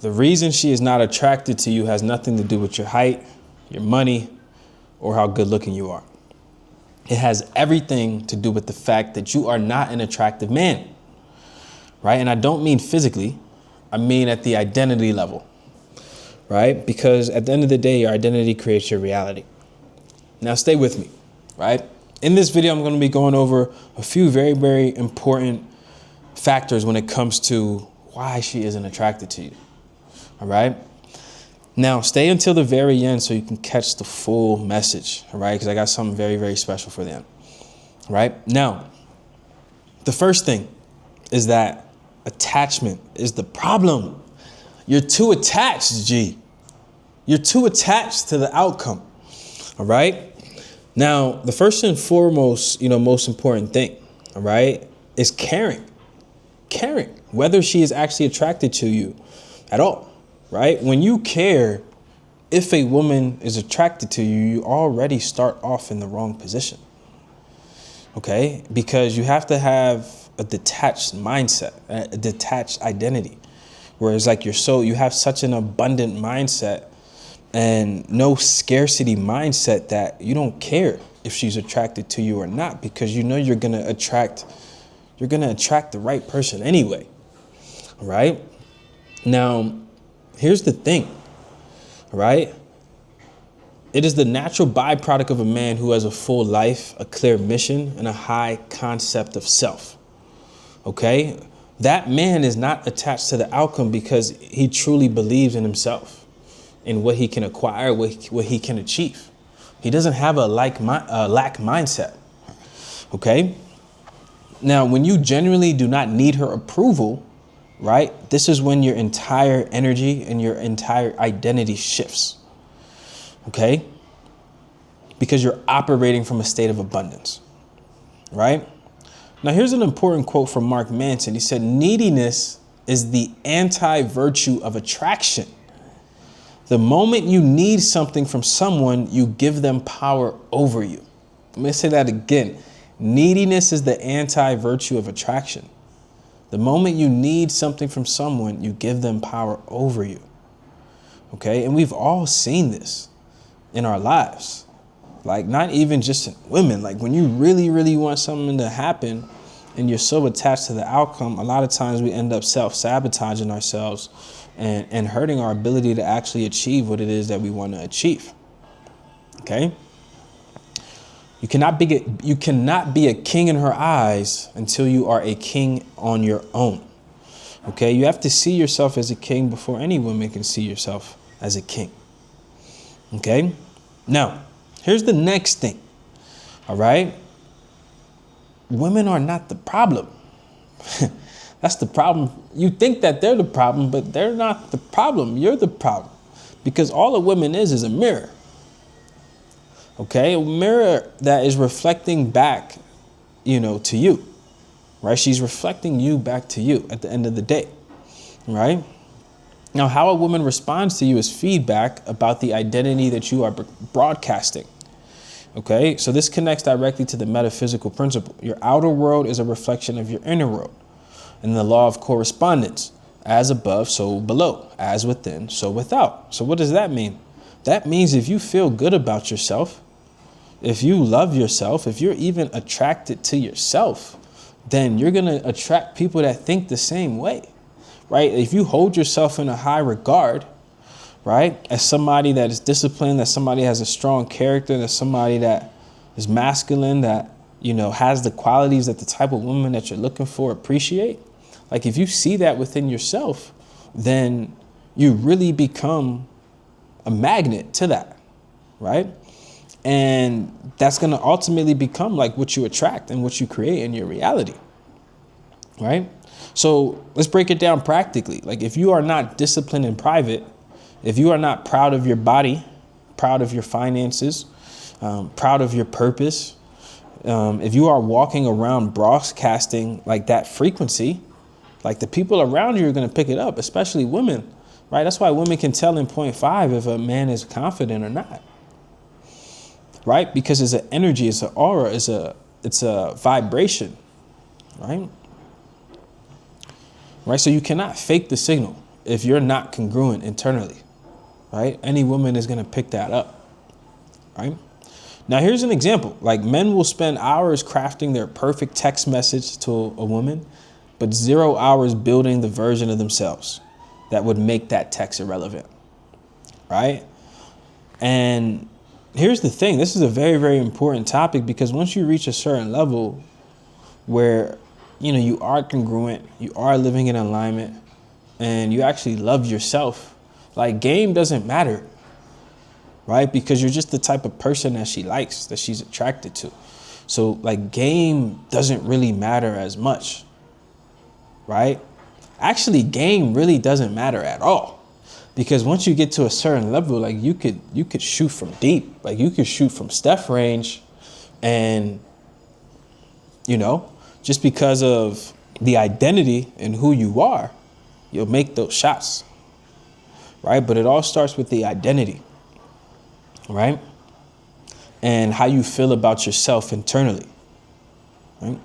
The reason she is not attracted to you has nothing to do with your height, your money, or how good looking you are. It has everything to do with the fact that you are not an attractive man, right? And I don't mean physically, I mean at the identity level, right? Because at the end of the day, your identity creates your reality. Now stay with me, right? In this video, I'm going to be going over a few very, very important factors when it comes to why she isn't attracted to you. All right. Now stay until the very end so you can catch the full message. All right. Because I got something very, very special for them. All right. Now, the first thing is that attachment is the problem. You're too attached, G. You're too attached to the outcome. All right. Now, the first and foremost, most important thing, all right, is caring. Caring, whether she is actually attracted to you at all. Right? When you care, if a woman is attracted to you, you already start off in the wrong position. Okay? Because you have to have a detached mindset, a detached identity. Whereas like you have such an abundant mindset and no scarcity mindset that you don't care if she's attracted to you or not, because you know you're going to attract the right person anyway. All right? Now, here's the thing, right? It is the natural byproduct of a man who has a full life, a clear mission, and a high concept of self. Okay? That man is not attached to the outcome because he truly believes in himself, in what he can acquire, what he can achieve. He doesn't have a lack mindset. Okay? Now, when you genuinely do not need her approval, right? This is when your entire energy and your entire identity shifts. Okay? Because you're operating from a state of abundance. Right? Now, here's an important quote from Mark Manson. He said, "Neediness is the anti-virtue of attraction. The moment you need something from someone, you give them power over you." Let me say that again. Neediness is the anti-virtue of attraction. The moment you need something from someone, you give them power over you. Okay? And we've all seen this in our lives. Like, not even just in women. Like, when you really, really want something to happen and you're so attached to the outcome, a lot of times we end up self-sabotaging ourselves and hurting our ability to actually achieve what it is that we want to achieve. Okay? You cannot be a king in her eyes until you are a king on your own. Okay, you have to see yourself as a king before any woman can see yourself as a king. Okay, now here's the next thing. All right, women are not the problem. That's the problem. You think that they're the problem, but they're not the problem. You're the problem, because all a woman is a mirror. Okay, a mirror that is reflecting back, to you, right? She's reflecting you back to you at the end of the day, right? Now, how a woman responds to you is feedback about the identity that you are broadcasting. Okay, so this connects directly to the metaphysical principle. Your outer world is a reflection of your inner world, and the law of correspondence: as above, so below; as within, so without. So what does that mean? That means if you feel good about yourself, if you love yourself, if you're even attracted to yourself, then you're going to attract people that think the same way, right? If you hold yourself in a high regard, right, as somebody that is disciplined, that somebody has a strong character, that somebody that is masculine, that, has the qualities that the type of woman that you're looking for appreciate. Like, if you see that within yourself, then you really become a magnet to that, right? And that's going to ultimately become like what you attract and what you create in your reality, right? So let's break it down practically. Like, if you are not disciplined in private, if you are not proud of your body, proud of your finances, proud of your purpose, if you are walking around broadcasting like that frequency, like, the people around you are going to pick it up, especially women. Right? That's why women can tell in 0.5 if a man is confident or not. Right? Because it's an energy, it's an aura, it's a vibration. Right? Right? So you cannot fake the signal. if you're not congruent internally, right? Any woman is going to pick that up, right? Now, here's an example. Like, men will spend hours crafting their perfect text message to a woman, but 0 hours building the version of themselves that would make that text irrelevant, right? And here's the thing. This is a very, very important topic, because once you reach a certain level where, you know, you are congruent, you are living in alignment, and you actually love yourself, like, game doesn't matter, right? Because you're just the type of person that she likes, that she's attracted to. So, like, game doesn't really matter as much, right? Actually, game really doesn't matter at all. Because once you get to a certain level, like, you could shoot from deep. Like, you could shoot from Steph range, and, you know, just because of the identity and who you are, you'll make those shots, right? But it all starts with the identity, right? And how you feel about yourself internally, right?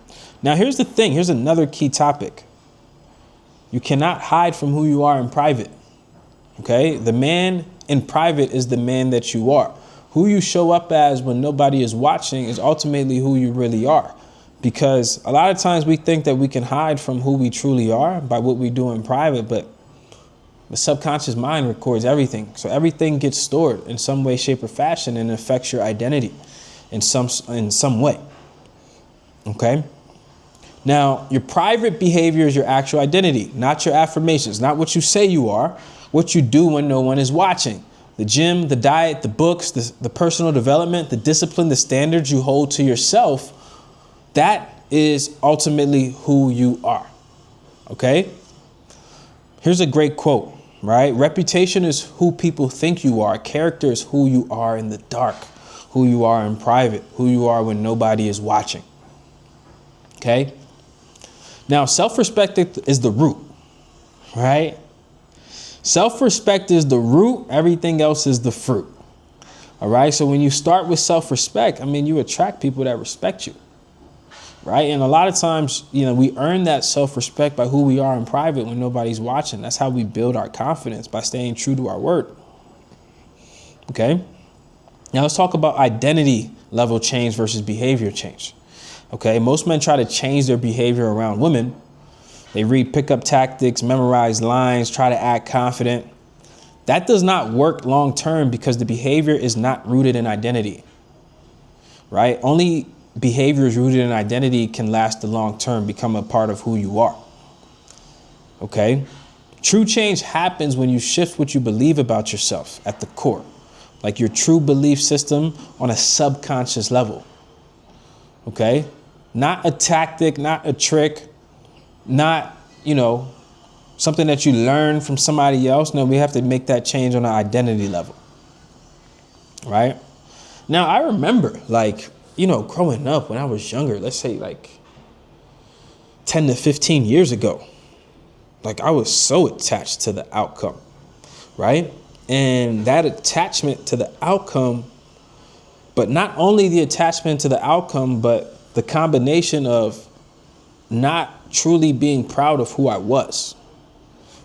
Now, here's the thing. Here's another key topic. You cannot hide from who you are in private, okay? The man in private is the man that you are. Who you show up as when nobody is watching is ultimately who you really are. Because a lot of times we think that we can hide from who we truly are by what we do in private, but the subconscious mind records everything. So everything gets stored in some way, shape, or fashion, and affects your identity in some way. Okay? Now, your private behavior is your actual identity, not your affirmations, not what you say you are, what you do when no one is watching. The gym, the diet, the books, the personal development, the discipline, the standards you hold to yourself, that is ultimately who you are. Okay? Here's a great quote, right? Reputation is who people think you are. Character is who you are in the dark, who you are in private, who you are when nobody is watching. Okay? Now, self-respect is the root, right? Self-respect is the root. Everything else is the fruit. All right? So when you start with self-respect, I mean, you attract people that respect you. Right. And a lot of times, you know, we earn that self-respect by who we are in private when nobody's watching. That's how we build our confidence, by staying true to our word. OK, now let's talk about identity level change versus behavior change. OK, most men try to change their behavior around women. They read pickup tactics, memorize lines, try to act confident. That does not work long term, because the behavior is not rooted in identity. Right. Only behaviors rooted in identity can last the long term, become a part of who you are. Okay? True change happens when you shift what you believe about yourself at the core, like your true belief system on a subconscious level. Okay? Not a tactic, not a trick, not, you know, something that you learn from somebody else. No, we have to make that change on an identity level. Right? Now, I remember, like, you know, growing up when I was younger, let's say like 10 to 15 years ago, like, I was so attached to the outcome, right? And that attachment to the outcome, but not only the attachment to the outcome, but the combination of not truly being proud of who I was,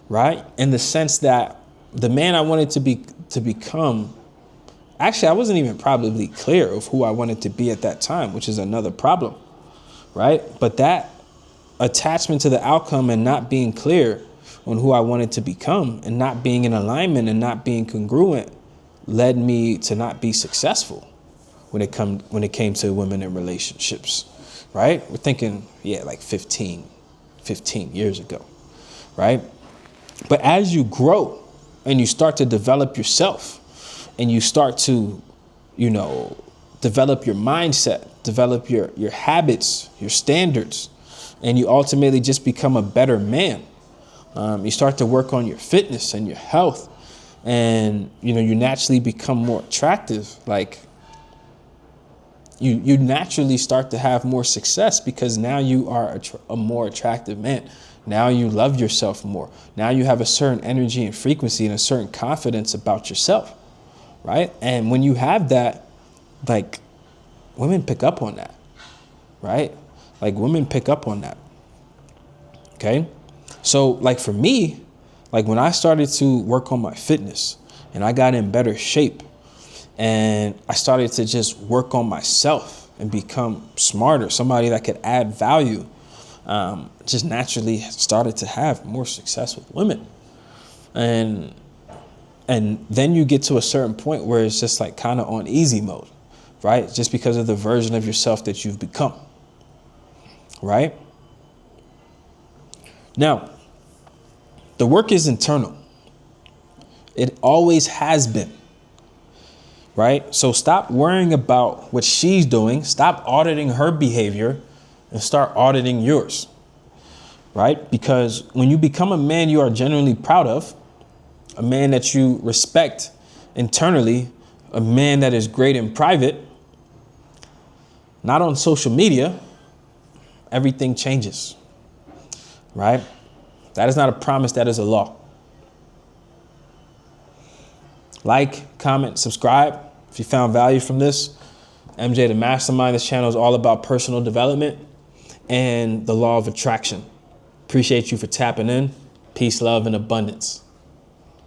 right? In the sense that the man I wanted to become, actually, I wasn't even probably clear of who I wanted to be at that time, which is another problem, right? But that attachment to the outcome and not being clear on who I wanted to become, and not being in alignment and not being congruent, led me to not be successful when it came to women in relationships, right? We're thinking, like 15 years ago, right? But as you grow and you start to develop yourself, and you start to, you know, develop your mindset, develop your habits, your standards, and you ultimately just become a better man. You start to work on your fitness and your health, and, you know, you naturally become more attractive. Like, you naturally start to have more success, because now you are a more attractive man. Now you love yourself more. Now you have a certain energy and frequency and a certain confidence about yourself. Right? And when you have that, like, women pick up on that, right? Like, women pick up on that. Okay? So, like, for me, Like when I started to work on my fitness and I got in better shape and I started to just work on myself and become smarter, somebody that could add value, just naturally started to have more success with women. And then you get to a certain point where it's just like kind of on easy mode, right? Just because of the version of yourself that you've become, right? Now, the work is internal. It always has been, right? So stop worrying about what she's doing. Stop auditing her behavior and start auditing yours, right? Because when you become a man you are genuinely proud of, a man that you respect internally, a man that is great in private, not on social media, everything changes, right? That is not a promise, that is a law. Like, comment, subscribe if you found value from this. MJ the Mastermind, this channel is all about personal development and the law of attraction. Appreciate you for tapping in. Peace, love, and abundance.